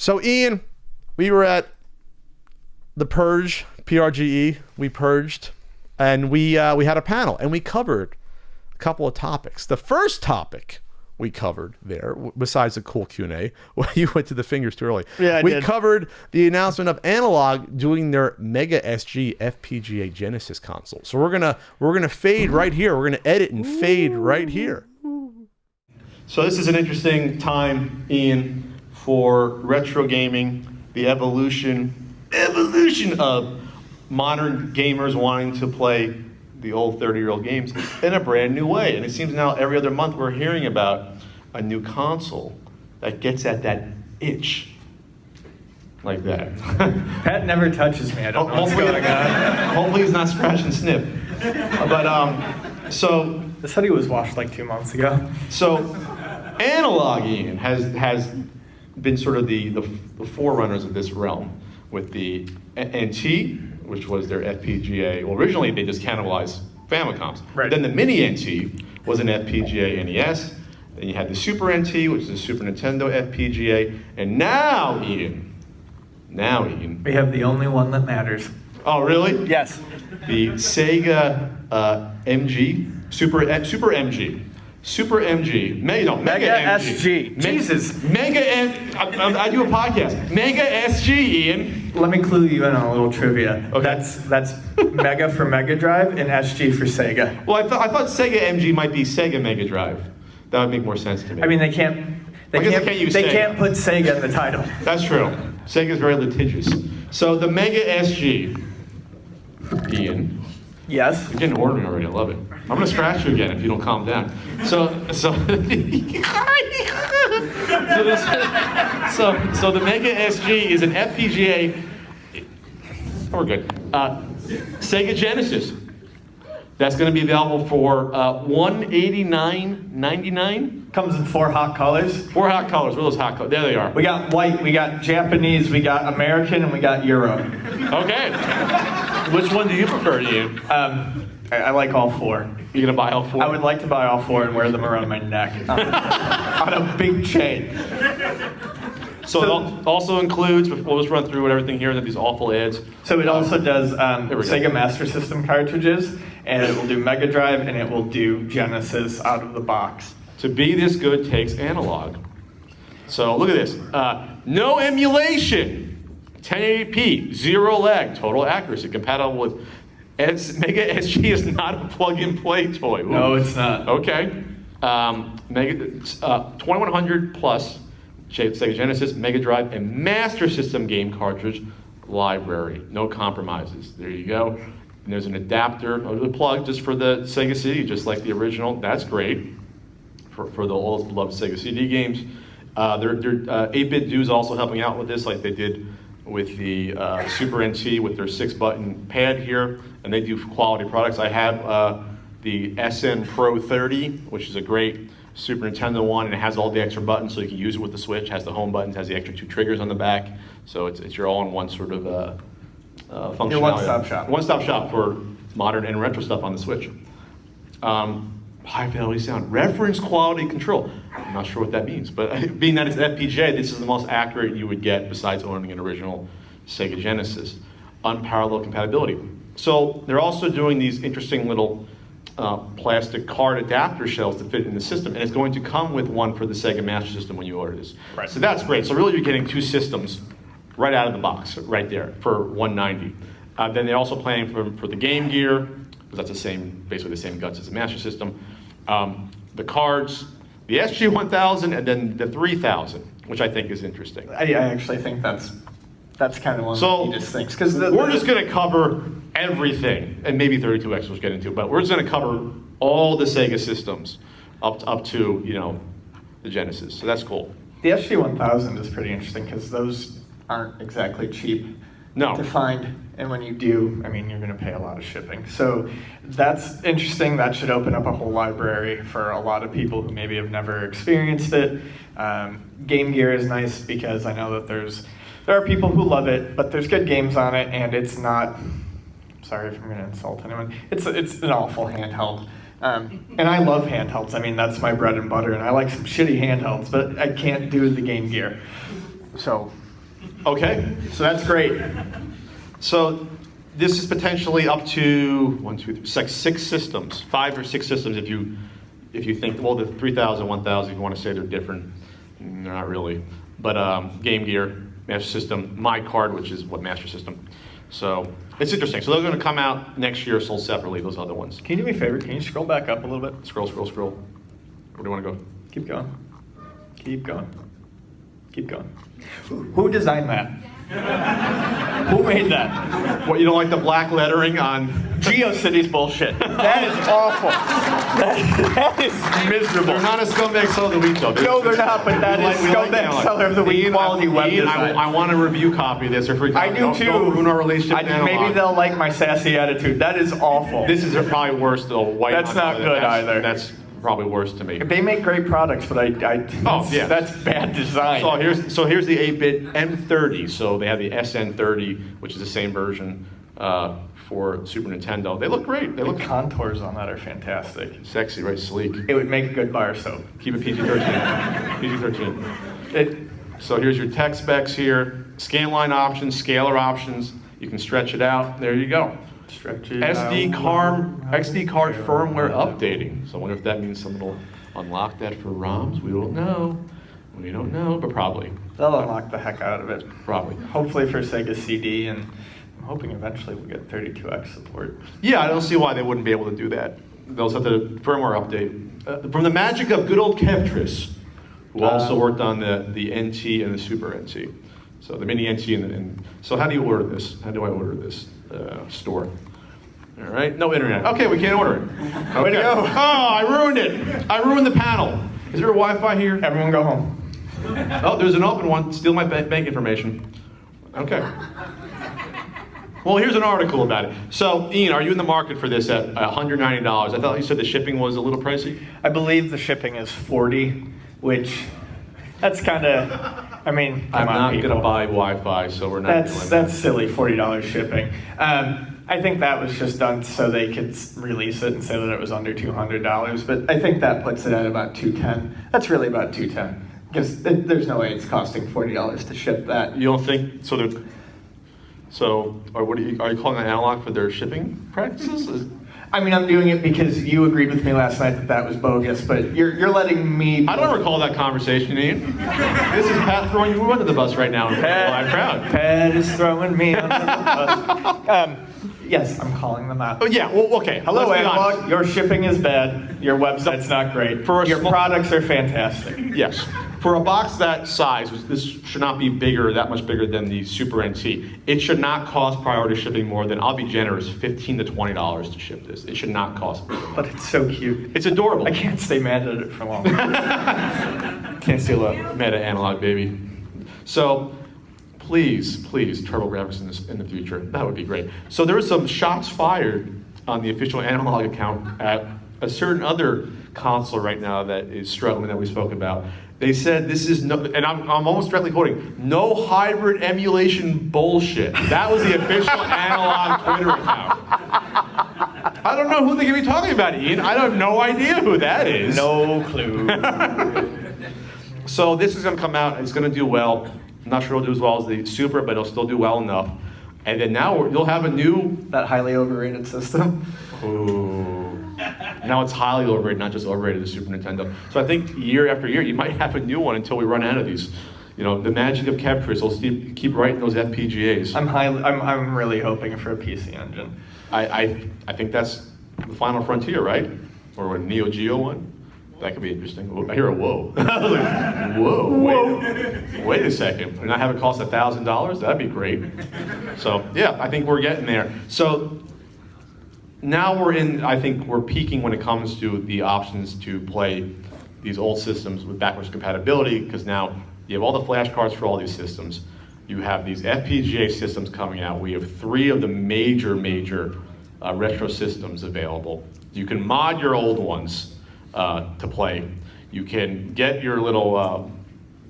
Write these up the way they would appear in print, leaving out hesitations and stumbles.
So Ian, we were at the Purge, PRGE. We purged, and we had a panel, and we covered a couple of topics. The first topic we covered there, besides the cool Q&A, well, you went to the fingers too early. Yeah, we covered the announcement of Analogue doing their Mega SG FPGA Genesis console. So we're gonna fade right here. We're gonna edit and fade right here. So this is an interesting time, Ian, for retro gaming, the evolution of modern gamers wanting to play the old 30-year-old games in a brand new way. And it seems now every other month we're hearing about a new console that gets at that itch. Like that. Pat never touches me. I don't know what's going on. Hopefully he's not scratch and sniff. But so this hoodie was washed like 2 months ago. So Analogue, Ian, has been sort of the forerunners of this realm with the NT, which was their FPGA. Well, originally they just cannibalized Famicoms. Right. Then the Mini NT was an FPGA NES. Then you had the Super NT, which is a Super Nintendo FPGA. And now, Ian, we have the only one that matters. Oh, really? Yes. The Sega MG, Super MG. Super MG, Mega SG. Jesus. I do a podcast. Mega SG, Ian. Let me clue you in on a little trivia. Okay. That's Mega for Mega Drive and SG for Sega. Well, I thought Sega MG might be Sega Mega Drive. That would make more sense to me. I mean, they can't put Sega in the title. That's true. Sega's very litigious. So the Mega SG, Ian. Yes. You're getting ornery already. I love it. I'm gonna scratch you again if you don't calm down. So the Mega SG is an FPGA. We're good. Sega Genesis. That's going to be available for $189.99. Comes in 4 hot colors. 4 hot colors. Where are those hot colors? There they are. We got white, we got Japanese, we got American, and we got Euro. Okay. Which one do you prefer, Ian? I like all 4. You're going to buy all 4? I would like to buy all 4 and wear them around my neck on a big chain. So it also includes, we'll just run through everything here, these awful ads. So it also does Sega Master System cartridges, and it will do Mega Drive, and it will do Genesis out of the box. To be this good takes Analogue. So look at this. No emulation. 1080p, 0 lag, total accuracy, compatible with Mega SG is not a plug-and-play toy. Ooh. No, it's not. Okay. 2100 plus Sega Genesis, Mega Drive, and Master System game cartridge library. No compromises. There you go. And there's an adapter, a plug just for the Sega CD, just like the original. That's great for the old beloved Sega CD games. Their 8-bit dudes also helping out with this, like they did with the Super NT with their 6-button pad here, and they do quality products. I have the SN Pro 30, which is a great Super Nintendo one, and it has all the extra buttons, so you can use it with the Switch. It has the home buttons, has the extra 2 triggers on the back, so it's your all-in-one sort of functionality. Your one-stop shop. One-stop shop for modern and retro stuff on the Switch. High-fidelity sound, reference quality control. I'm not sure what that means, but being that it's FPGA, this is the most accurate you would get besides owning an original Sega Genesis. Unparalleled compatibility. So they're also doing these interesting little plastic card adapter shells to fit in the system, and it's going to come with one for the Sega Master System when you order this. Right. So that's great. So really you're getting 2 systems right out of the box, right there, for $190. Then they're also planning for the Game Gear, because that's basically the same guts as the Master System. The cards, the SG-1000, and then the 3000, which I think is interesting. I actually think that's kind of one So that he just thinks. Because we're just going to cover everything, and maybe 32X we'll get into, but we're just going to cover all the Sega systems up to the Genesis. So that's cool. The SG-1000 is pretty interesting because those aren't exactly cheap to find, and when you do, I mean, you're going to pay a lot of shipping. So that's interesting. That should open up a whole library for a lot of people who maybe have never experienced it. Game Gear is nice because I know that there are people who love it, but there's good games on it, and it's not. Sorry if I'm going to insult anyone. It's an awful handheld. And I love handhelds. I mean, that's my bread and butter, and I like some shitty handhelds, but I can't do the Game Gear. So Okay. So that's great. So this is potentially up to 1, 2, 3, it's like 6 systems, 5 or 6 systems if you think, well, the 3000, 1000, if you want to say they're different, they're not really. But Game Gear, Master System, My Card, which is what Master System. So it's interesting. So those are going to come out next year, sold separately, those other ones. Can you do me a favor? Can you scroll back up a little bit? Scroll, scroll, scroll. Where do you want to go? Keep going. Keep going. Keep going. Who designed that? Who made that? What, you don't like the black lettering on? GeoCities bullshit. That is awful. That is miserable. They're not a scumbag seller of the week, though. No, they're not, but that is scumbag seller of the week quality web design. I want a review copy of this. I do too. Don't ruin our relationship. Maybe they'll like my sassy attitude. That is awful. This is probably worse, though. White. That's not good either. That's probably worse to me. They make great products, but that's bad design. So here's the 8-bit M30. So they have the SN30, which is the same version for Super Nintendo. They look great. The contours on that are fantastic. Sexy, right? Sleek. It would make a good bar soap. Keep it PG-13. PG-13. So here's your tech specs here. Scanline options, scalar options. You can stretch it out. There you go. Stretch it SD card firmware updating. So I wonder if that means someone will unlock that for ROMs. We don't know. We don't know, but probably. They'll unlock the heck out of it. Probably. Hopefully for Sega CD, and I'm hoping eventually we'll get 32X support. Yeah, I don't see why they wouldn't be able to do that. They'll have the firmware update. From the magic of good old Kevtris, who also worked on the NT and the Super NT. So the mini NT and so how do you order this? How do I order this? Store. All right, no internet. Okay, we can't order it. Okay. Way to go. Oh, I ruined it. I ruined the panel. Is there a Wi-Fi here? Everyone go home. Oh, there's an open one. Steal my bank information. Okay. Well, here's an article about it. So, Ian, are you in the market for this at $190? I thought you said the shipping was a little pricey. I believe the shipping is $40, which that's kind of. I mean, I'm not going to buy Wi-Fi, so we're not doing that. That's silly, $40 shipping. I think that was just done so they could release it and say that it was under $200, but I think that puts it at about $210. That's really about $210, because there's no way it's costing $40 to ship that. You don't think so? Are you calling an Analogue for their shipping practices? I mean, I'm doing it because you agreed with me last night that was bogus, but you're letting me. I don't recall that conversation, Ian. This is Pat throwing you under the bus right now. I'm proud. Pat is throwing me under the bus. Yes, I'm calling them out. Oh, yeah, well, okay. Hello, Analogue. Your shipping is bad. Your website's not great. Your products are fantastic. Yes. For a box that size, this should not be that much bigger than the Super NT. It should not cost priority shipping more than, I'll be generous, $15 to $20 to ship this. It should not cost more. But it's so cute. It's adorable. I can't stay mad at it for long. Can't stay mad at Analogue, baby. So, please, TurboGrafx in the future. That would be great. So there were some shots fired on the official Analogue account at a certain other console right now that is struggling that we spoke about. They said this is no, and I'm almost directly quoting, no hybrid emulation bullshit. That was the official Analogue Twitter account. I don't know who they could be talking about, Ian. I have no idea who that is. No clue. So this is going to come out. It's going to do well. I'm not sure it'll do as well as the Super, but it'll still do well enough. And then now you'll have a new... That highly overrated system. Ooh. Now it's highly overrated, not just overrated, the Super Nintendo. So I think year after year, you might have a new one until we run out of these. You know, the magic of Kevtris will keep writing those FPGAs. I'm really hoping for a PC engine. I think that's the final frontier, right? Or a Neo Geo one. That could be interesting. I hear a whoa. Whoa. Wait a second. And I have it cost $1,000? That'd be great. So yeah, I think we're getting there. So now I think we're peaking when it comes to the options to play these old systems with backwards compatibility, because now you have all the flash cards for all these systems. You have these FPGA systems coming out. We have 3 of the major retro systems available. You can mod your old ones to play. You can get your little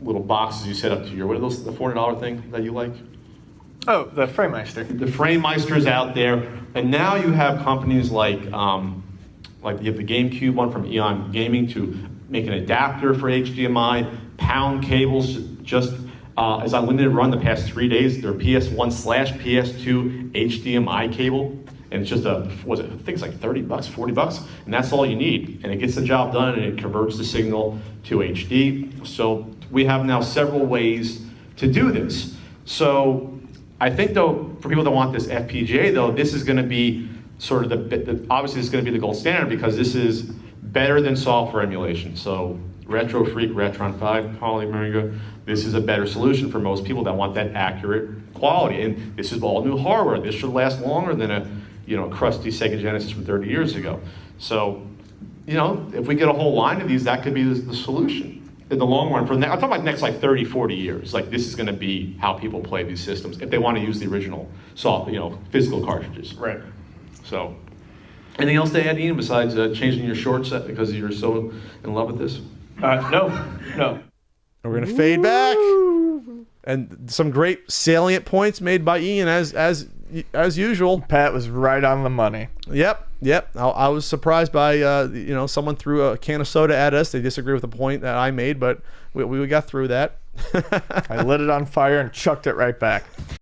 boxes you set up to your, what are those, the $400 thing that you like? Oh, the FrameMeister. The FrameMeister's out there, and now you have companies like you have the GameCube one from Eon Gaming to make an adapter for HDMI, pound cables just is on limited run the past 3 days. Their PS1/PS2 HDMI cable, and it's just I think it's like $30, $40, and that's all you need. And it gets the job done, and it converts the signal to HD. So we have now several ways to do this. So I think, though, for people that want this FPGA, though, this is going to be sort of obviously it's going to be the gold standard, because this is better than software emulation. So Retro Freak, Retron 5, Polymerga, this is a better solution for most people that want that accurate quality. And this is all new hardware. This should last longer than a crusty Sega Genesis from 30 years ago. So, if we get a whole line of these, that could be the solution in the long run. I'm talking about next 30, 40 years. This is going to be how people play these systems if they want to use the original physical cartridges. Right. So, anything else to add, Ian, besides changing your short set because you're so in love with this? No. We're going to fade back. And some great salient points made by Ian as usual. Pat was right on the money. Yep. I was surprised by someone threw a can of soda at us. They disagree with the point that I made, but we got through that. I lit it on fire and chucked it right back.